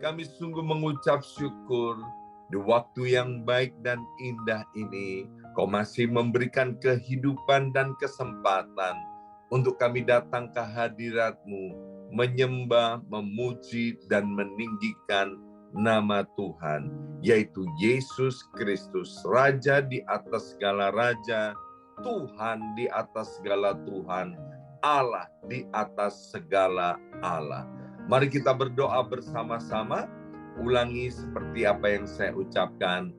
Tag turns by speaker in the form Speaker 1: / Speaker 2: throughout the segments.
Speaker 1: kami sungguh mengucap syukur di waktu yang baik dan indah ini. Kau masih memberikan kehidupan dan kesempatan untuk kami datang ke hadirat-Mu, menyembah, memuji, dan meninggikan nama Tuhan, yaitu Yesus Kristus, Raja di atas segala Raja, Tuhan di atas segala Tuhan, Allah di atas segala Allah. Mari kita berdoa bersama-sama, ulangi seperti apa yang saya ucapkan.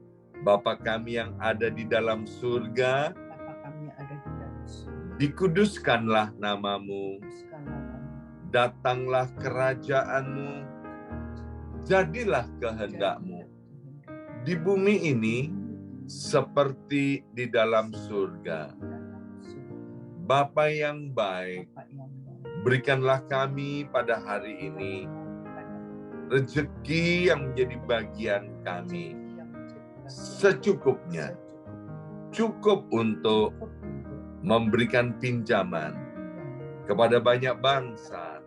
Speaker 1: Bapa kami yang ada di dalam surga, dikuduskanlah namamu, datanglah kerajaan-Mu, jadilah kehendak-Mu di bumi ini seperti di dalam surga. Bapa yang baik, berikanlah kami pada hari ini rezeki yang menjadi bagian kami secukupnya, cukup untuk memberikan pinjaman kepada banyak bangsa,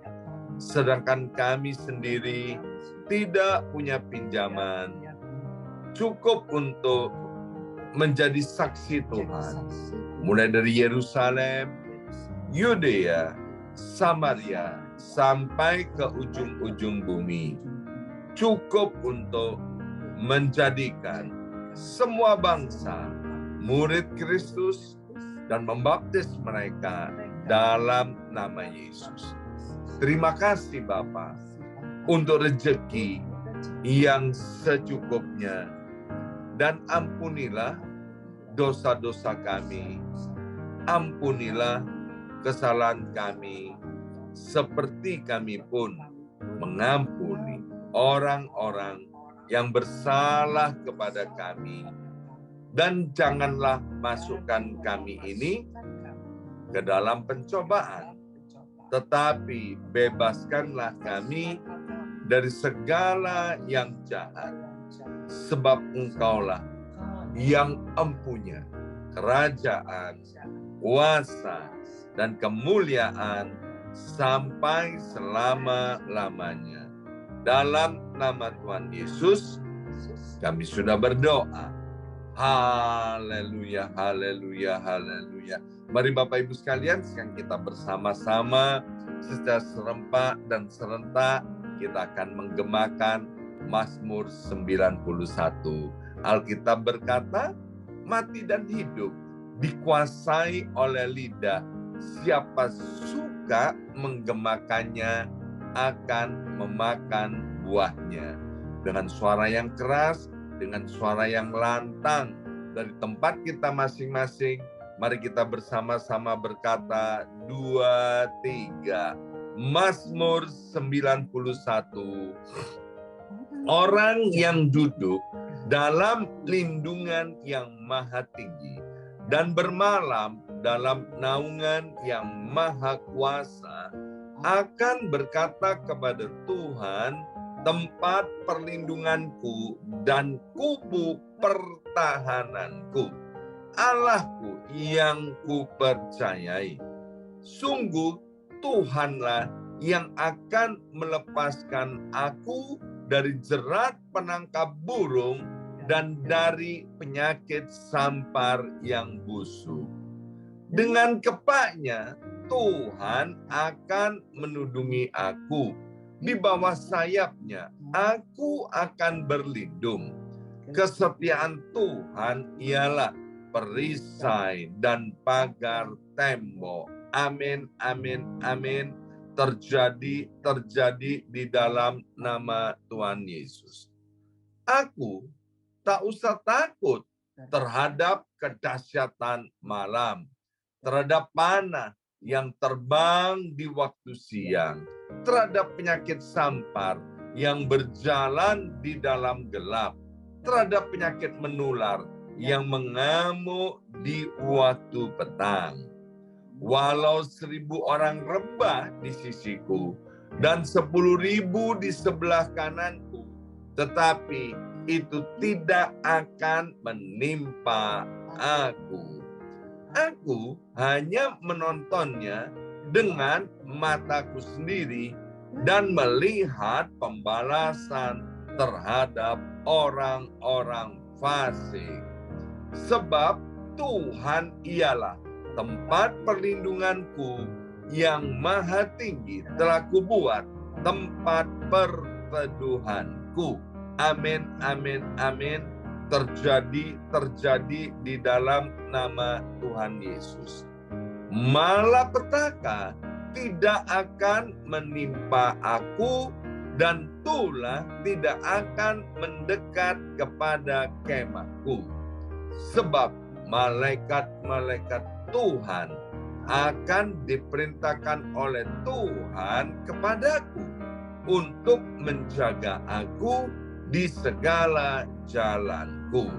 Speaker 1: sedangkan kami sendiri tidak punya pinjaman, cukup untuk menjadi saksi Tuhan, mulai dari Yerusalem, Yudea, Samaria, sampai ke ujung-ujung bumi. Cukup untuk menjadikan semua bangsa murid Kristus dan membaptis mereka dalam nama Yesus. Terima kasih Bapa untuk rezeki yang secukupnya, dan ampunilah dosa-dosa kami, ampunilah kesalahan kami, seperti kami pun mengampuni orang-orang yang bersalah kepada kami. Dan janganlah masukkan kami ini ke dalam pencobaan, tetapi bebaskanlah kami dari segala yang jahat. Sebab Engkaulah yang empunya kerajaan, kuasa, dan kemuliaan sampai selama-lamanya. Dalam nama Tuhan Yesus, kami sudah berdoa. Haleluya, haleluya, haleluya. Mari Bapak Ibu sekalian, sekarang kita bersama-sama secara serempak dan serentak kita akan menggemakan Mazmur 91. Alkitab berkata, mati dan hidup dikuasai oleh lidah. Siapa suka menggemakannya akan memakan buahnya. Dengan suara yang keras, dengan suara yang lantang, dari tempat kita masing-masing, mari kita bersama-sama berkata, 2, 3. Mazmur 91. Orang yang duduk dalam lindungan yang maha tinggi dan bermalam dalam naungan yang maha kuasa akan berkata kepada Tuhan, tempat perlindunganku dan kubu pertahananku, Allahku yang kupercayai. Sungguh Tuhanlah yang akan melepaskan aku dari jerat penangkap burung dan dari penyakit sampar yang busuk. Dengan kepaknya Tuhan akan menudungi aku. Di bawah sayapnya aku akan berlindung. Kesetiaan Tuhan ialah perisai dan pagar tembok. Amin, amin, amin. Terjadi di dalam nama Tuhan Yesus. Aku tak usah takut terhadap kedahsyatan malam, terhadap panah yang terbang di waktu siang, terhadap penyakit sampar yang berjalan di dalam gelap, terhadap penyakit menular yang mengamuk di waktu petang. Walau 1.000 orang rebah di sisiku dan 10.000 di sebelah kananku, tetapi itu tidak akan menimpa aku. Aku hanya menontonnya dengan mataku sendiri dan melihat pembalasan terhadap orang-orang fasik. Sebab Tuhan ialah tempat perlindunganku, yang maha tinggi telah kubuat tempat perteduhanku. Amin, amin, amin. Terjadi di dalam nama Tuhan Yesus. Malapetaka tidak akan menimpa aku, dan tulah tidak akan mendekat kepada kemahku. Sebab malaikat-malaikat Tuhan akan diperintahkan oleh Tuhan kepadaku untuk menjaga aku di segala jalanku.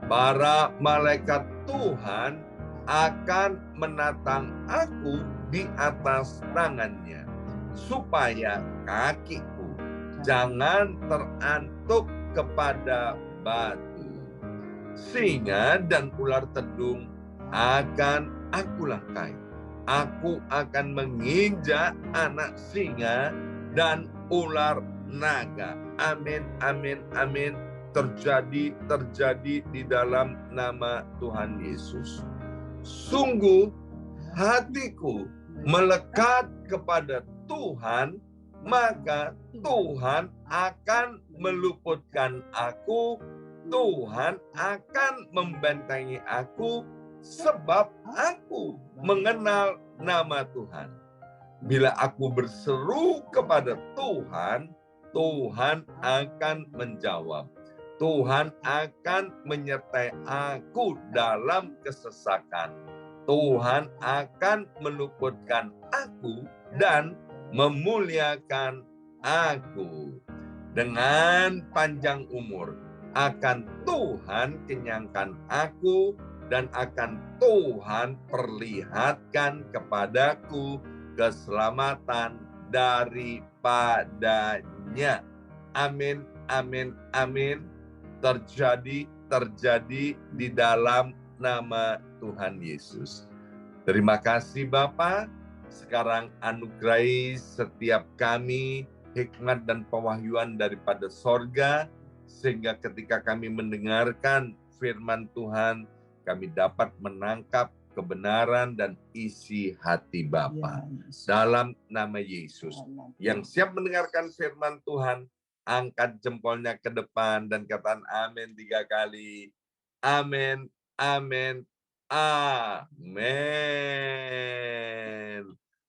Speaker 1: Para malaikat Tuhan akan menatang aku di atas tangannya, supaya kakiku jangan terantuk kepada batu. Singa dan ular tedung akan aku langkai. Aku akan menginjak anak singa dan ular naga. Amin, amin, amin. Terjadi di dalam nama Tuhan Yesus. Sungguh hatiku melekat kepada Tuhan, maka Tuhan akan meluputkan aku. Tuhan akan membentengi aku, sebab aku mengenal nama Tuhan. Bila aku berseru kepada Tuhan, Tuhan akan menjawab. Tuhan akan menyertai aku dalam kesesakan. Tuhan akan meluputkan aku dan memuliakan aku. Dengan panjang umur akan Tuhan kenyangkan aku, dan akan Tuhan perlihatkan kepadaku keselamatan daripadanya. Amin, amin, amin. Terjadi di dalam nama Tuhan Yesus. Terima kasih Bapa. Sekarang anugerahi setiap kami hikmat dan pewahyuan daripada sorga, sehingga ketika kami mendengarkan firman Tuhan, kami dapat menangkap kebenaran dan isi hati Bapa. Dalam nama Yesus. Yang siap mendengarkan firman Tuhan, angkat jempolnya ke depan dan katakan amin 3 kali. Amin, amin, amin.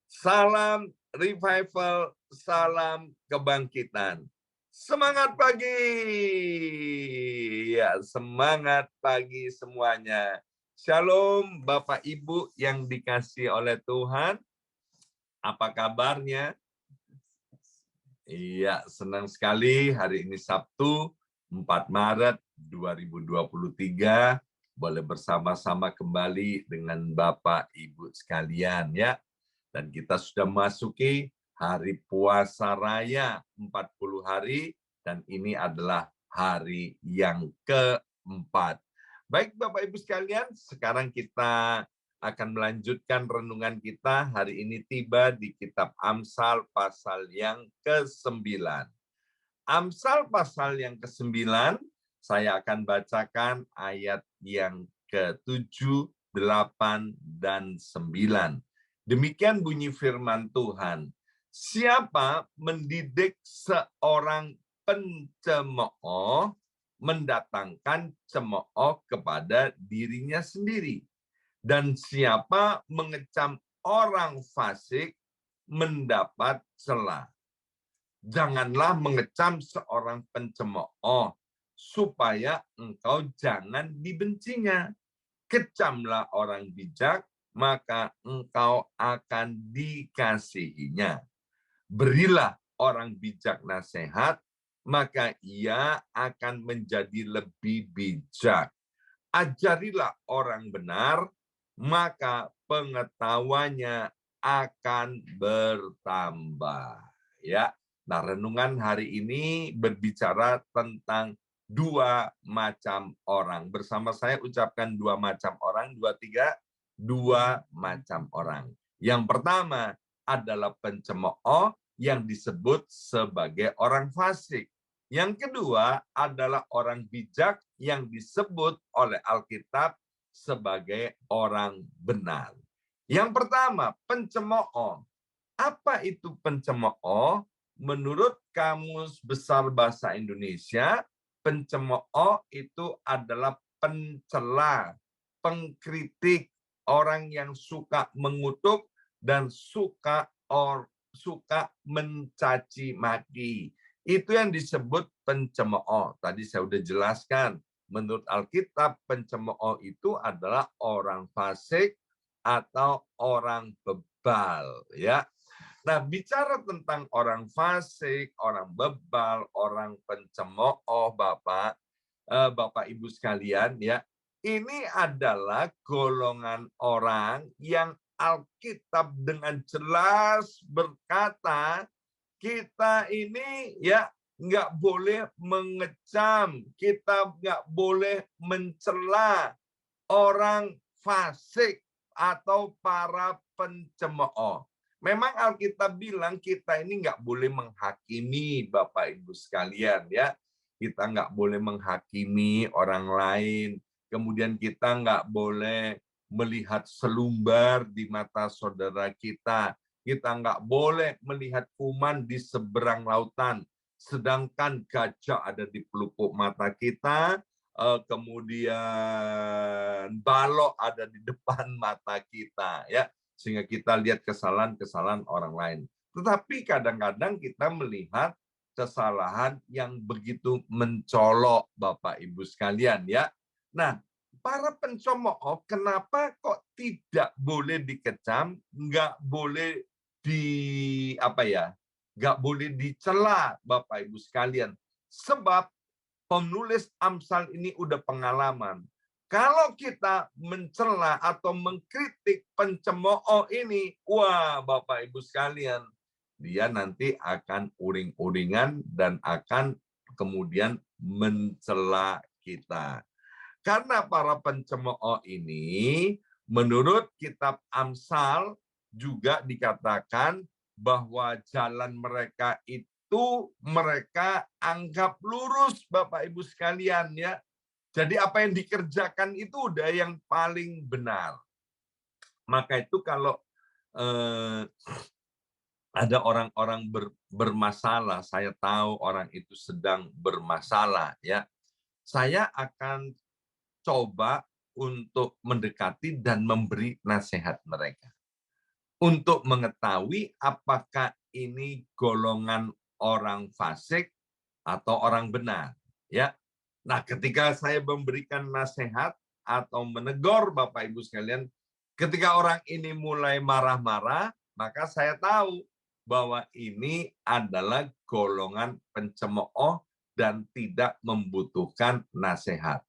Speaker 1: Salam revival, salam kebangkitan. Semangat pagi. Ya, semangat pagi semuanya. Shalom Bapak Ibu yang dikasihi oleh Tuhan. Apa kabarnya? Iya, senang sekali hari ini Sabtu 4 Maret 2023 boleh bersama-sama kembali dengan Bapak Ibu sekalian ya. Dan kita sudah memasuki hari puasa raya 40 hari, dan ini adalah hari yang keempat. Baik Bapak Ibu sekalian, sekarang kita akan melanjutkan renungan kita. Hari ini tiba di kitab Amsal pasal yang ke-9. Amsal pasal yang ke-9, saya akan bacakan ayat yang ke-7, 8, dan 9. Demikian bunyi firman Tuhan. Siapa mendidik seorang pencemooh, mendatangkan cemooh kepada dirinya sendiri. Dan siapa mengecam orang fasik, mendapat cela. Janganlah mengecam seorang pencemooh, supaya engkau jangan dibencinya. Kecamlah orang bijak, maka engkau akan dikasihinya. Berilah orang bijak nasihat, maka ia akan menjadi lebih bijak. Ajarilah orang benar, maka pengetahuannya akan bertambah. Ya, nah renungan hari ini berbicara tentang 2 macam orang. Bersama saya ucapkan 2 macam orang, 2, 3. 2 macam orang. Yang pertama adalah pencemooh yang disebut sebagai orang fasik. Yang kedua adalah orang bijak yang disebut oleh Alkitab sebagai orang benar. Yang pertama, pencemooh. Apa itu pencemooh? Menurut Kamus Besar Bahasa Indonesia, pencemooh itu adalah pencela, pengkritik, orang yang suka mengutuk dan suka mencaci maki. Itu yang disebut pencemooh. Tadi saya sudah jelaskan. Menurut Alkitab, pencemooh itu adalah orang fasik atau orang bebal, ya. Nah, bicara tentang orang fasik, orang bebal, orang pencemooh, Bapak Ibu sekalian, ya, ini adalah golongan orang yang Alkitab dengan jelas berkata, kita ini ya nggak boleh mengecam, kita nggak boleh mencela orang fasik atau para pencemooh. Memang Alkitab bilang kita ini nggak boleh menghakimi, Bapak Ibu sekalian, ya. Kita nggak boleh menghakimi orang lain. Kemudian kita nggak boleh melihat selumbar di mata saudara kita. Kita nggak boleh melihat kuman di seberang lautan. Sedangkan gajah ada di pelupuk mata kita, kemudian balok ada di depan mata kita, ya, sehingga kita lihat kesalahan-kesalahan orang lain. Tetapi kadang-kadang kita melihat kesalahan yang begitu mencolok, Bapak Ibu sekalian, ya. Nah, para pencemooh kenapa kok tidak boleh dikecam, nggak boleh nggak boleh dicela, Bapak Ibu sekalian, sebab penulis Amsal ini udah pengalaman. Kalau kita mencela atau mengkritik pencemooh ini, wah Bapak Ibu sekalian, dia nanti akan uring-uringan dan akan kemudian mencela kita. Karena para pencemooh ini, menurut kitab Amsal juga dikatakan bahwa jalan mereka itu mereka anggap lurus, Bapak Ibu sekalian, ya. Jadi apa yang dikerjakan itu udah yang paling benar. Maka itu kalau ada orang-orang bermasalah, saya tahu orang itu sedang bermasalah, ya. Saya akan coba untuk mendekati dan memberi nasihat mereka. Untuk mengetahui apakah ini golongan orang fasik atau orang benar, ya. Nah, ketika saya memberikan nasihat atau menegur Bapak Ibu sekalian, ketika orang ini mulai marah-marah, maka saya tahu bahwa ini adalah golongan pencemooh dan tidak membutuhkan nasihat.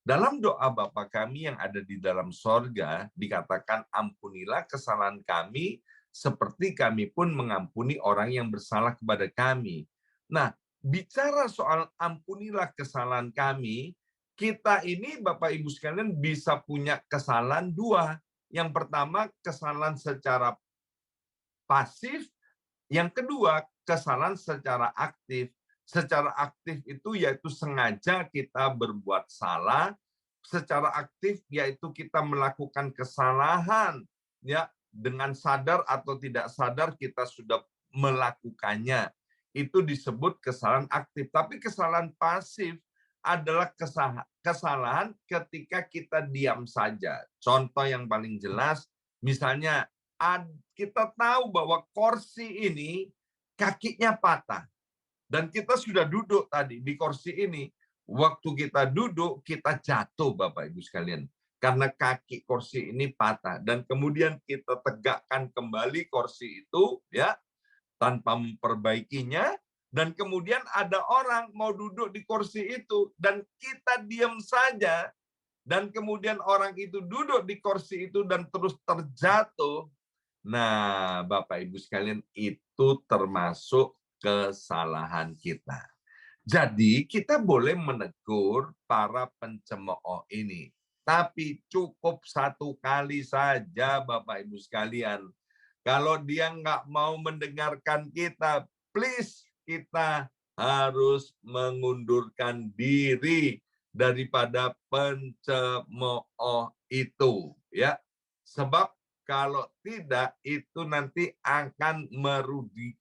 Speaker 1: Dalam doa Bapa kami yang ada di dalam sorga, dikatakan ampunilah kesalahan kami, seperti kami pun mengampuni orang yang bersalah kepada kami. Nah, bicara soal ampunilah kesalahan kami, kita ini Bapak Ibu sekalian bisa punya kesalahan dua. Yang pertama, kesalahan secara pasif. Yang kedua, kesalahan secara aktif. Secara aktif itu yaitu sengaja kita berbuat salah, secara aktif yaitu kita melakukan kesalahan, ya, dengan sadar atau tidak sadar kita sudah melakukannya. Itu disebut kesalahan aktif. Tapi kesalahan pasif adalah kesalahan ketika kita diam saja. Contoh yang paling jelas, misalnya kita tahu bahwa kursi ini kakinya patah. Dan kita sudah duduk tadi di kursi ini. Waktu kita duduk, kita jatuh Bapak Ibu sekalian. Karena kaki kursi ini patah. Dan kemudian kita tegakkan kembali kursi itu, ya, tanpa memperbaikinya. Dan kemudian ada orang mau duduk di kursi itu. Dan kita diam saja. Dan kemudian orang itu duduk di kursi itu dan terus terjatuh. Nah, Bapak Ibu sekalian, itu termasuk kesalahan kita. Jadi, kita boleh menegur para pencemooh ini. Tapi cukup satu kali saja, Bapak Ibu sekalian. Kalau dia nggak mau mendengarkan kita, please kita harus mengundurkan diri daripada pencemooh itu, ya. Sebab kalau tidak, itu nanti akan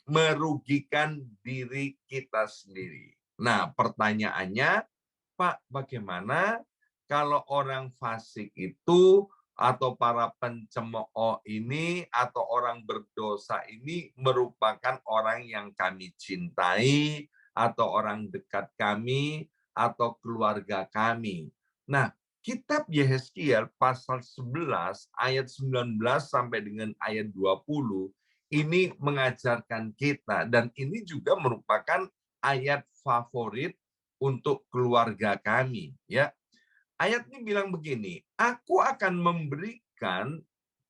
Speaker 1: merugikan diri kita sendiri. Nah, pertanyaannya, Pak, bagaimana kalau orang fasik itu atau para pencemooh ini atau orang berdosa ini merupakan orang yang kami cintai atau orang dekat kami atau keluarga kami. Nah, kitab Yehezkiel pasal 11 ayat 19 sampai dengan ayat 20 ini mengajarkan kita, dan ini juga merupakan ayat favorit untuk keluarga kami, ya. Ayat ini bilang begini, aku akan memberikan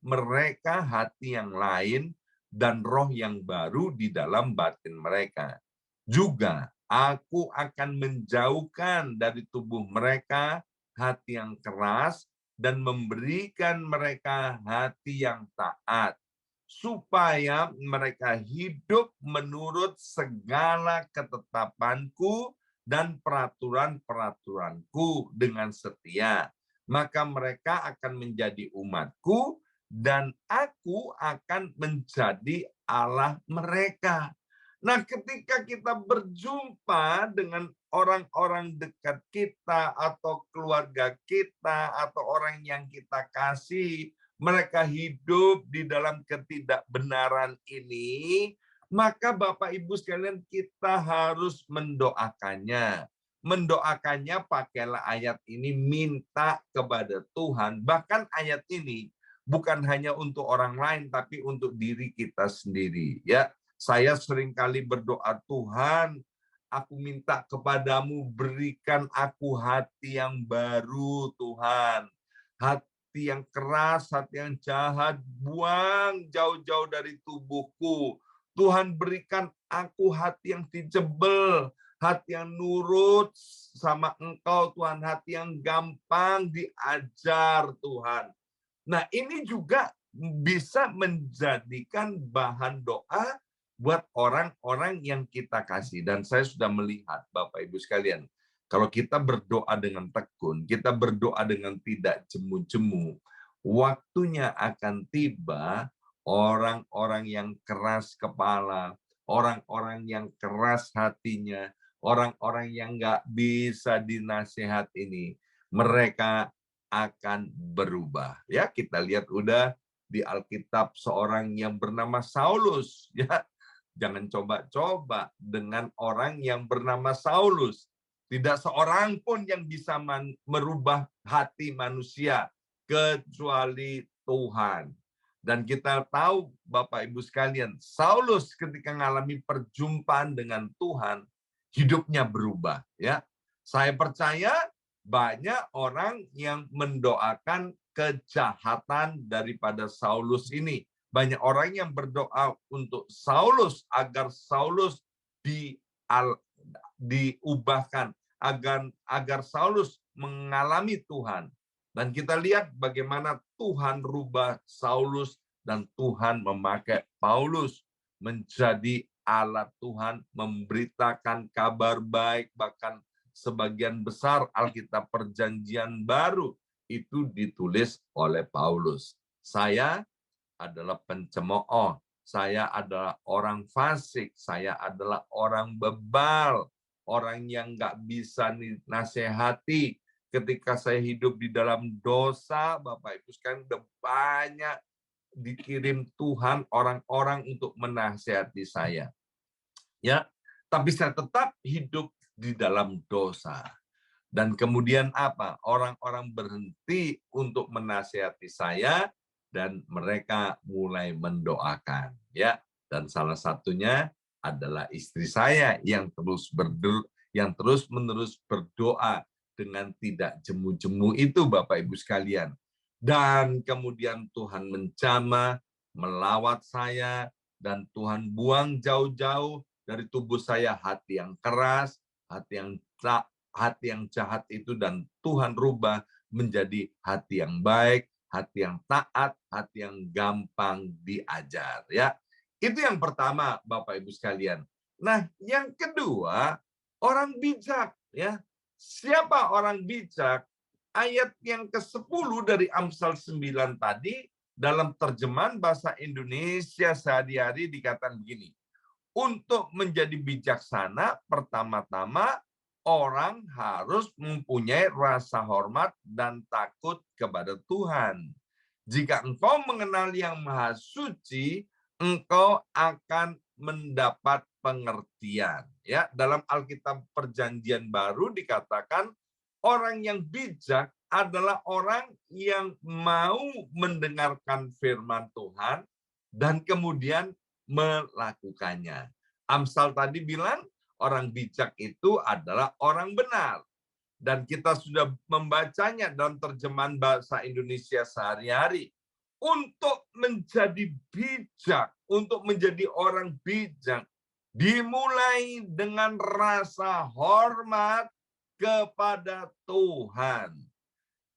Speaker 1: mereka hati yang lain dan roh yang baru di dalam batin mereka. Juga aku akan menjauhkan dari tubuh mereka hati yang keras dan memberikan mereka hati yang taat, supaya mereka hidup menurut segala ketetapanku dan peraturan-peraturanku dengan setia. Maka mereka akan menjadi umatku dan aku akan menjadi Allah mereka. Nah, ketika kita berjumpa dengan orang-orang dekat kita atau keluarga kita atau orang yang kita kasih, mereka hidup di dalam ketidakbenaran ini, maka Bapak Ibu sekalian kita harus mendoakannya. Mendoakannya pakailah ayat ini, minta kepada Tuhan. Bahkan ayat ini bukan hanya untuk orang lain, tapi untuk diri kita sendiri. Ya, saya seringkali berdoa, Tuhan, aku minta kepadamu berikan aku hati yang baru, Tuhan. Hati yang keras, hati yang jahat, buang jauh-jauh dari tubuhku. Tuhan, berikan aku hati yang teachable, hati yang nurut sama Engkau, Tuhan. Hati yang gampang diajar, Tuhan. Nah, ini juga bisa menjadikan bahan doa buat orang-orang yang kita kasih. Dan saya sudah melihat, Bapak Ibu sekalian, kalau kita berdoa dengan tekun, kita berdoa dengan tidak jemu-jemu, waktunya akan tiba orang-orang yang keras kepala, orang-orang yang keras hatinya, orang-orang yang nggak bisa dinasehat ini, mereka akan berubah. Ya, kita lihat udah di Alkitab seorang yang bernama Saulus, ya. Jangan coba-coba dengan orang yang bernama Saulus. Tidak seorang pun yang bisa merubah hati manusia kecuali Tuhan. Dan kita tahu Bapak Ibu sekalian, Saulus ketika mengalami perjumpaan dengan Tuhan, hidupnya berubah, ya. Saya percaya banyak orang yang mendoakan kejahatan daripada Saulus ini. Banyak orang yang berdoa untuk Saulus agar Saulus diubahkan, agar Saulus mengalami Tuhan. Dan kita lihat bagaimana Tuhan rubah Saulus dan Tuhan memakai Paulus menjadi alat Tuhan memberitakan kabar baik. Bahkan sebagian besar Alkitab Perjanjian Baru itu ditulis oleh Paulus. Saya adalah pencemooh, saya adalah orang fasik, saya adalah orang bebal, orang yang nggak bisa nasihati. Ketika saya hidup di dalam dosa, Bapak Ibu sekalian, banyak dikirim Tuhan orang-orang untuk menasihati saya. Ya, tapi saya tetap hidup di dalam dosa. Dan kemudian apa? Orang-orang berhenti untuk menasihati saya dan mereka mulai mendoakan, ya. Dan salah satunya adalah istri saya yang terus-menerus berdoa dengan tidak jemu-jemu itu, Bapak Ibu sekalian. Dan kemudian Tuhan menjamah, melawat saya, dan Tuhan buang jauh-jauh dari tubuh saya hati yang keras, hati yang jahat itu, dan Tuhan rubah menjadi hati yang baik, hati yang taat, hati yang gampang diajar, ya. Itu yang pertama, Bapak Ibu sekalian. Nah, yang kedua, orang bijak, ya. Siapa orang bijak? Ayat yang ke-10 dari Amsal 9 tadi, dalam terjemahan bahasa Indonesia sehari-hari dikatakan begini, untuk menjadi bijaksana, pertama-tama orang harus mempunyai rasa hormat dan takut kepada Tuhan. Jika engkau mengenal Yang Maha Suci, engkau akan mendapat pengertian. Ya, dalam Alkitab Perjanjian Baru dikatakan orang yang bijak adalah orang yang mau mendengarkan firman Tuhan dan kemudian melakukannya. Amsal tadi bilang orang bijak itu adalah orang benar. Dan kita sudah membacanya dalam terjemahan bahasa Indonesia sehari-hari. Untuk menjadi bijak, untuk menjadi orang bijak, dimulai dengan rasa hormat kepada Tuhan.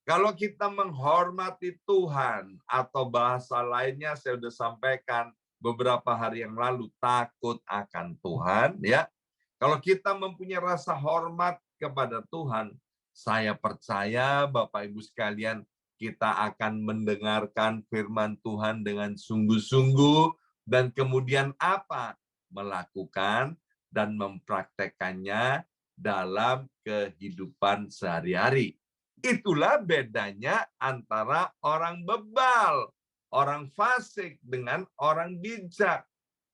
Speaker 1: Kalau kita menghormati Tuhan, atau bahasa lainnya saya sudah sampaikan beberapa hari yang lalu, takut akan Tuhan, ya. Kalau kita mempunyai rasa hormat kepada Tuhan, saya percaya Bapak Ibu sekalian, kita akan mendengarkan firman Tuhan dengan sungguh-sungguh, dan kemudian apa? Melakukan dan mempraktekannya dalam kehidupan sehari-hari. Itulah bedanya antara orang bebal, orang fasik dengan orang bijak.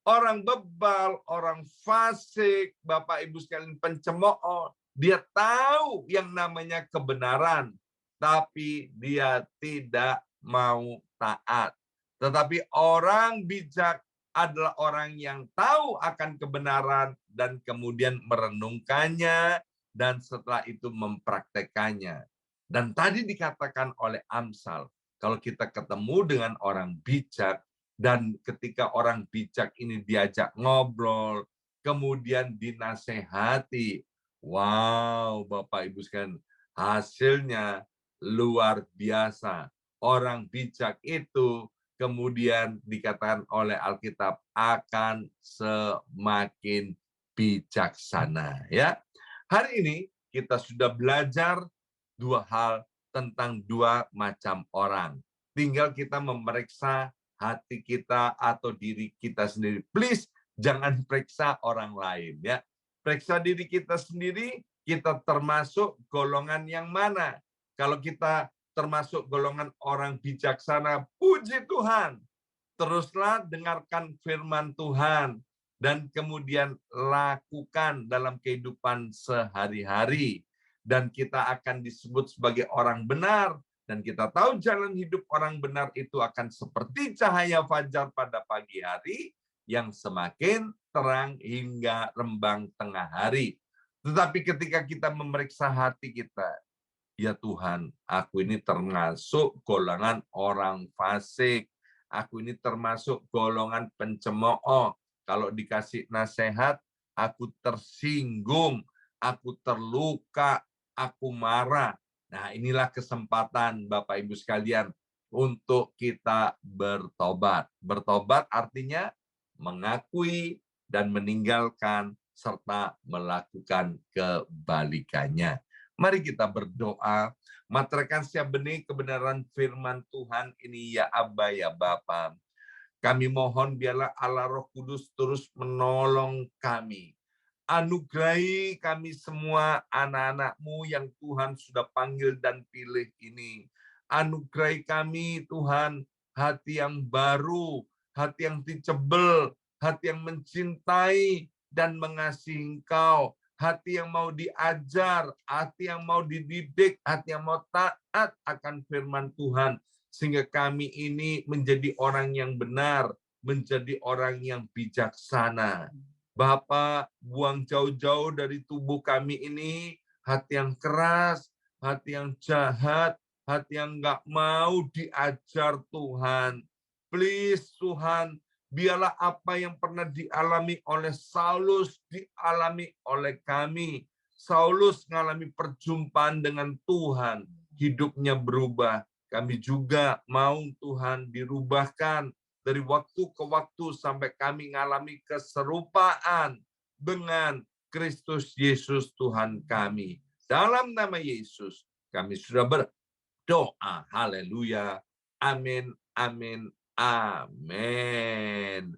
Speaker 1: Orang bebal, orang fasik, Bapak Ibu sekalian pencemooh, dia tahu yang namanya kebenaran, tapi dia tidak mau taat. Tetapi orang bijak adalah orang yang tahu akan kebenaran dan kemudian merenungkannya dan setelah itu mempraktekannya. Dan tadi dikatakan oleh Amsal, kalau kita ketemu dengan orang bijak, dan ketika orang bijak ini diajak ngobrol, kemudian dinasehati, wow, Bapak Ibu sekalian, hasilnya luar biasa. Orang bijak itu kemudian dikatakan oleh Alkitab akan semakin bijaksana. Ya, hari ini kita sudah belajar dua hal tentang dua macam orang. Tinggal kita memeriksa hati kita atau diri kita sendiri. Please, jangan periksa orang lain, ya. Periksa diri kita sendiri, kita termasuk golongan yang mana. Kalau kita termasuk golongan orang bijaksana, puji Tuhan. Teruslah dengarkan firman Tuhan dan kemudian lakukan dalam kehidupan sehari-hari. Dan kita akan disebut sebagai orang benar. Dan kita tahu jalan hidup orang benar itu akan seperti cahaya fajar pada pagi hari yang semakin terang hingga rembang tengah hari. Tetapi ketika kita memeriksa hati kita, ya Tuhan, aku ini termasuk golongan orang fasik. Aku ini termasuk golongan pencemooh. Kalau dikasih nasihat, aku tersinggung, aku terluka, aku marah. Nah, inilah kesempatan Bapak Ibu sekalian untuk kita bertobat. Bertobat artinya mengakui dan meninggalkan serta melakukan kebalikannya. Mari kita berdoa. Materaikan setiap benih kebenaran firman Tuhan ini, ya Aba, ya Bapa. Kami mohon biarlah Allah Roh Kudus terus menolong kami. Anugerahi kami semua anak-anak-Mu yang Tuhan sudah panggil dan pilih ini. Anugerahi kami Tuhan hati yang baru, hati yang dicebel, hati yang mencintai dan mengasihi Engkau, hati yang mau diajar, hati yang mau dididik, hati yang mau taat akan firman Tuhan. Sehingga kami ini menjadi orang yang benar, menjadi orang yang bijaksana. Bapak, buang jauh-jauh dari tubuh kami ini hati yang keras, hati yang jahat, hati yang nggak mau diajar Tuhan. Please Tuhan, biarlah apa yang pernah dialami oleh Saulus dialami oleh kami. Saulus mengalami perjumpaan dengan Tuhan, hidupnya berubah. Kami juga mau Tuhan dirubahkan dari waktu ke waktu sampai kami mengalami keserupaan. dengan Kristus Yesus Tuhan kami. Dalam nama Yesus kami sudah berdoa. Haleluya. Amin, amin, amin.